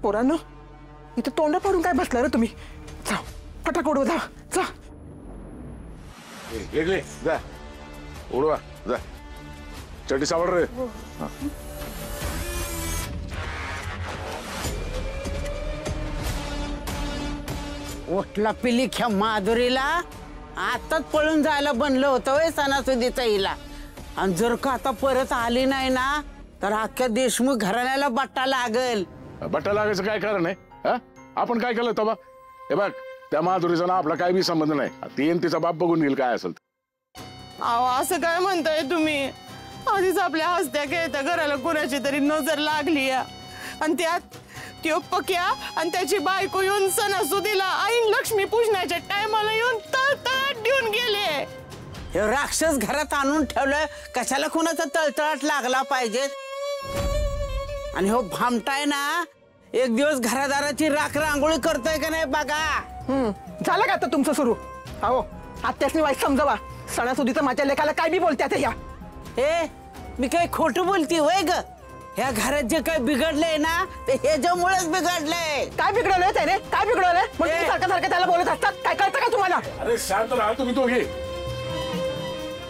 पोरांनो इथं तोंड पाडून काय बसला रे तुम्ही? जा फटाक उडवा, जा जा. वेगळे जा उडवा जा. चटी सावड रे. उठला पिलीख्या माधुरीला आताच पळून जायला बनलं होतं वय सणासुदीचा हिला. आणि जर का आता परत आली नाही ना तर अख्ख्या देशमुख घराण्याला बट्टा लागल. बट्टा लागायचं काय कारण आहे? हा आपण काय केलं तबा? हे बघ त्या माधुरीचा ना आपला काही बी संबंध नाही. ती तिचा बाप बघून घेईल काय असेल. अहो असं काय म्हणताय तुम्ही? आधीच आपल्या हसत्या खेळत्या घराला कुणाची तरी नजर लागली आणि त्यात त्यो पक्या आणि त्याची बायको येऊन सणासुदीला आईन लक्ष्मी पूजनाच्या टायमाला येऊन तळतळाट देऊन गेले. हे राक्षस घरात आणून ठेवलं कशाला कुणाचा तळतळाट लागला पाहिजे. आणि हो भामटाय ना एक दिवस घरादाराची राख रांगोळी करतोय का नाही बघा. झालं का आता तुमचं सुरू? अहो आत्यासनी वाईट समजावा. सणासुदीचं माझ्या लेकाला काय बी बोलत्यात ह्या. हे मी काय खोटं बोलती होय ग? ह्या घरात जे काय बिघडलंय ना ते ह्याच्यामुळेच बिघडलंय. काय बिघडवलंय त्याने? काय बिघडवलंय? म्हणजे सारखं सारखं त्याला बोलत असतात. काय कळतं का तुम्हाला? अरे शांत राहा तुम्ही दोघे.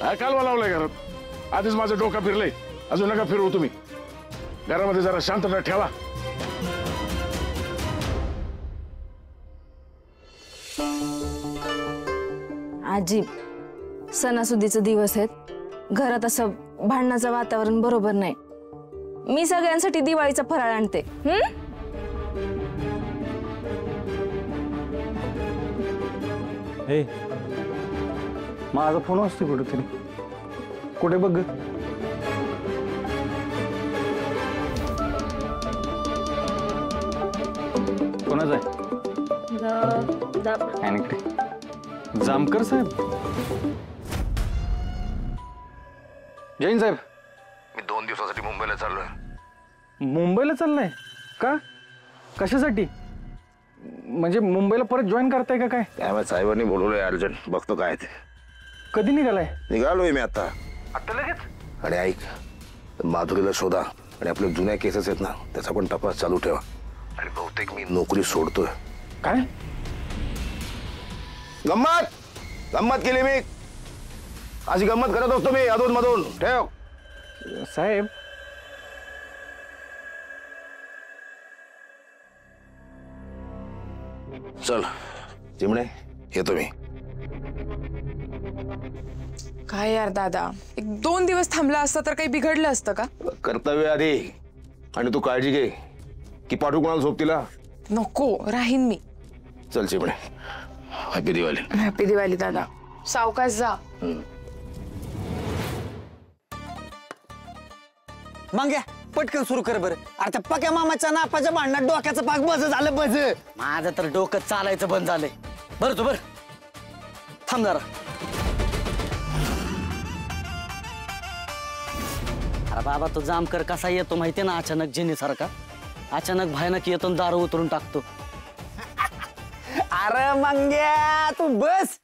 काय कालवा लावलाय घरात? आधीच माझं डोकं फिरलंय. अजून नका फिरवू तुम्ही. घरामध्ये जरा शांतता ठेवा. आजी सणासुदीचे दिवस आहेत. घरात असं भांडणाचं वातावरण बरोबर नाही. मी सगळ्यांसाठी दिवाळीचा फराळ आणते. हे माझा फोन असतो कुठेतरी. कुठे बघ. कोणाचा आहे? जामकर साहेब. जैन साहेब मी 2 दिवसासाठी मुंबईला चाललोय. मुंबईला चाललाय का? कशासाठी? म्हणजे मुंबईला परत जॉईन करताय का काय? त्यामुळे साहेबांनी बोलवलंय अर्जंट. बघतो काय ते. कधी निघालाय? निघालोय मी आता. आता लगेच? आणि ऐक माधुरीला शोधा आणि आपल्या जुन्या केसेस आहेत ना त्याचा पण तपास चालू ठेवा. आणि बहुतेक मी नोकरी सोडतोय. काय गंमत केली मी. अशी गंमत करत असतो मी अधून मधून. ठेव साहेब. चल चिमणे येतो मी. काय यार दादा 1-2 दिवस थांबला असता तर काही बिघडलं असतं का? कर्तव्य आधी. आणि तू काळजी घे की पाठवू कोणाला सोबतीला? नको राहीन मी. चल चिमणे. हॅपी दिवाळी. हॅपी दिवाळी दादा. सावकाश जा. मग या पटकन सुरू कर बरं. अरे त्या पक्या मामाच्या नापाच्या भांडणात डोक्याचं पाक बज झालं बज. माझं तर डोकं चालायचं बंद झालंय. बरं तू बरं थांब जरा. अरे बाबा तो जामकर कसा येतो माहितीये ना? अचानक जिनीसारखा. अचानक भयानक येतो दारू उतरून टाकतो. अरे मंग्या तू बस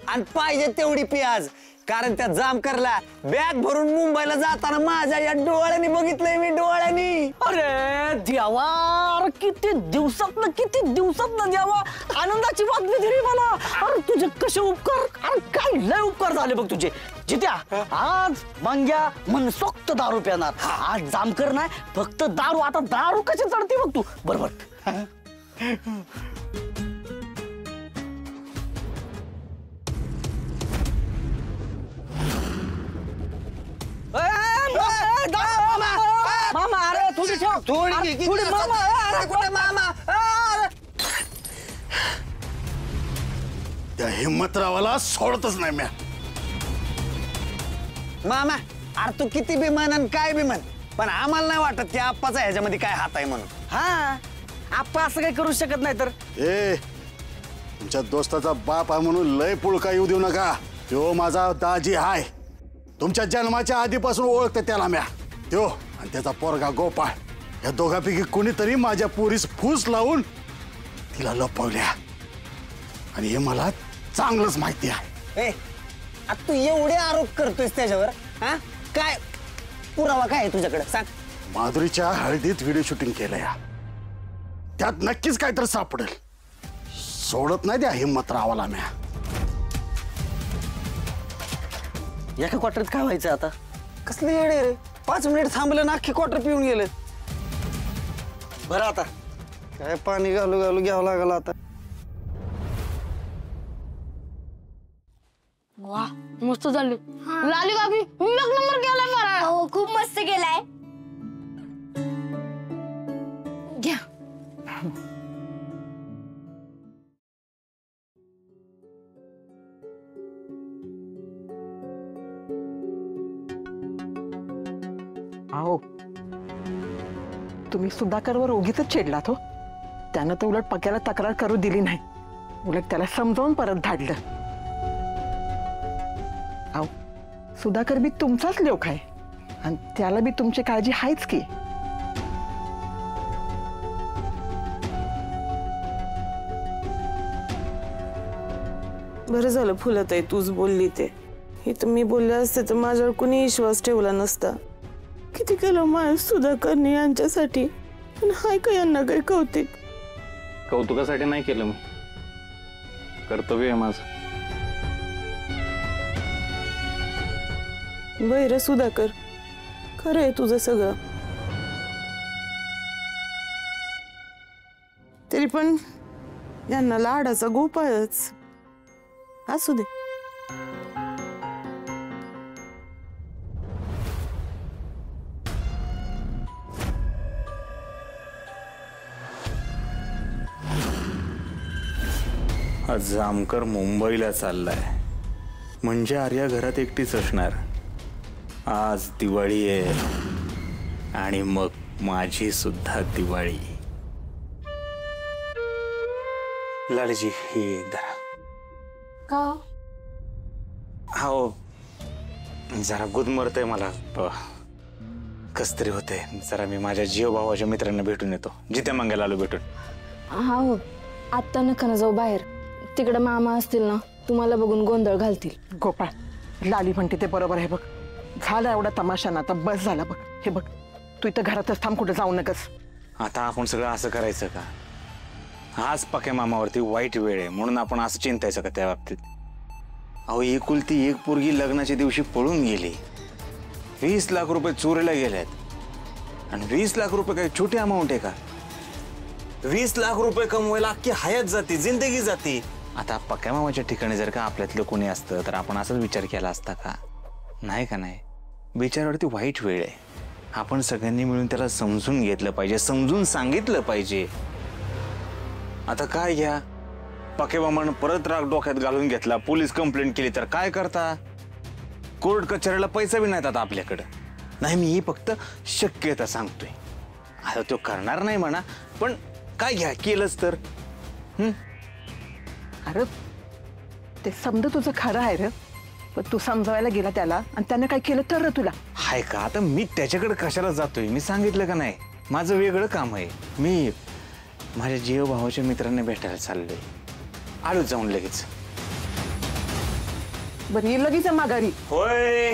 आणि पाहिजे तेवढी पियाज. कारण त्या जामकरला बॅग भरून मुंबईला जाताना माझ्या या डोळ्यांनी बघितलंय मी. डोळ्यांनी. अरे देवा किती दिवसात देवा आनंदाची बातमी दिली मला. अरे तुझे कसे उपकार. अरे काय लय उपकार झाले बघ तुझे. जित्या आज मंग्या मनसोक्त दारू पिणार. आज जामकर नाही फक्त दारू. आता दारू कशी चढते बघ तू. बरोबर. मामा अरे थोडी ठेव. थोडी मामा. अरे कुठे मामा? त्या हिम्मतरावाला सोडतच नाही म्या. मामा अरे तू किती बी म्हण आणि काय बी म्हण पण आम्हाला नाही वाटत की आप्पाचा ह्याच्यामध्ये काय हात आहे म्हणून. हा आप्पा असं काही करू शकत नाही तर. ए तुमच्या दोस्ताचा बाप आहे म्हणून लय पुळका येऊ देऊ नका. तो माझा दाजी हाय. तुमच्या जन्माच्या आधीपासून ओळखते त्याला म्या. तो आणि त्याचा पोरगा गोपाळ या दोघांपैकी कोणीतरी माझ्या पोरीस फूस लावून तिला लपवल्या. आणि हे मला चांगलंच माहिती आहे. तू एवढे आरोप करतोयस त्याच्यावर. हा काय पुरावा काय आहे तुझ्याकडे सांग. माधुरीच्या हळदीत व्हिडिओ शूटिंग केलंय. त्यात नक्कीच काहीतरी सापडेल. सोडत नाही द्या हिम्मतरावाला म्या. एका क्वार्टरीत काय व्हायचं आता? कसले येडे रे, 5 मिनिट थांबलं ना अख्खी क्वार्टर पिऊन गेले. बरं आता काय पाणी घालू घालू घ्यावं लागलं आता. वा मस्त झाली लाली काकी, एक नंबर केलाय फराळ. हो खूप मस्त केलाय. घ्या. अहो तुम्ही सुधाकरवर उगीच चिडलात हो. त्यानं तर उलट पक्याला तक्रार करू दिली नाही, उलट त्याला समजावून परत धाडलं. अहो सुधाकर बी तुमचाच लोक आहे आणि त्याला बी तुमची काळजी आहेच की. बरं झालं फुलताई तूच बोलली ते. हे तर मी बोलले असते तर माझ्यावर कुणी विश्वास ठेवला नसता. किती केलं माझ्या सुधाकरने यांच्यासाठी, पण हाय का यांना काही कौतिक. कौतुकासाठी नाही केलं मी, कर्तव्य आहे माझं. बरं सुधाकर, खरं आहे तुझं सगळं. तरी पण यांना लाडाचा गोपाळच असू दे. आज जामकर मुंबईला चाललाय म्हणजे आर्या घरात एकटीच असणार. आज दिवाळी आहे आणि मग माझी सुद्धा दिवाळी. लालजी ही धरा. का हो जरा गुदमरतंय मला, कस तरी होते. जरा मी माझ्या जीव भावाच्या मित्रांना भेटून येतो. जित्या मंगायला आलो भेटून. हा हो आत्ता नका ना जाऊ बाहेर, तिकडे मामा असतील ना तुम्हाला बघून गोंधळ घालतील. गोपाळ, लाली म्हणते ते बरोबर आहे बघ. झाला एवढा तमाशा ना, आता बस झाला बघ. हे बघ तू इथं घरातच थांब, कुठे जाऊ नकस. आता आपण सगळं असं करायचं का? आज पक्या मामावरती वाईट वेळ आहे म्हणून आपण असं चिंतायचं का त्या बाबतीत? अहो एकुलती एक पोरगी लग्नाच्या दिवशी पळून गेली. 20 लाख रुपये चोरीला गेल्यात आणि 20 लाख रुपये काही छोटी अमाऊंट आहे का? 20 लाख रुपये कमवायला अख्खी हयात जाते, जिंदगी जाते. आता पक्या मामाच्या ठिकाणी जर का आपल्यातलं कोणी असतं तर आपण असाच विचार केला असता का? नाही का नाही? बिचारावरती वाईट वेळ आहे. आपण सगळ्यांनी मिळून त्याला समजून घेतलं पाहिजे, समजून सांगितलं पाहिजे. आता काय घ्या, पक्या मामानं परत राग डोक्यात घालून घेतला, पोलीस कंप्लेंट केली तर काय करता? कोर्ट कचेरीला पैसा बी नाहीत आता आपल्याकडं. नाही मी ही फक्त शक्यता सांगतोय. आता तो करणार नाही म्हणा, पण काय घ्या केलंच तर. अरे ते समज तुझं खरं आहे रे, पण तू समजावायला गेला त्याला आणि त्यानं काय केलं तर रे तुला. हाय का आता मी त्याच्याकडे कशाला जातोय? मी सांगितलं का नाही माझं वेगळं काम आहे. मी माझ्या जीव भावाच्या मित्रांना भेटायला चाललोय. आलो जाऊन लगेच. बरं ये लगेच माघारी. होय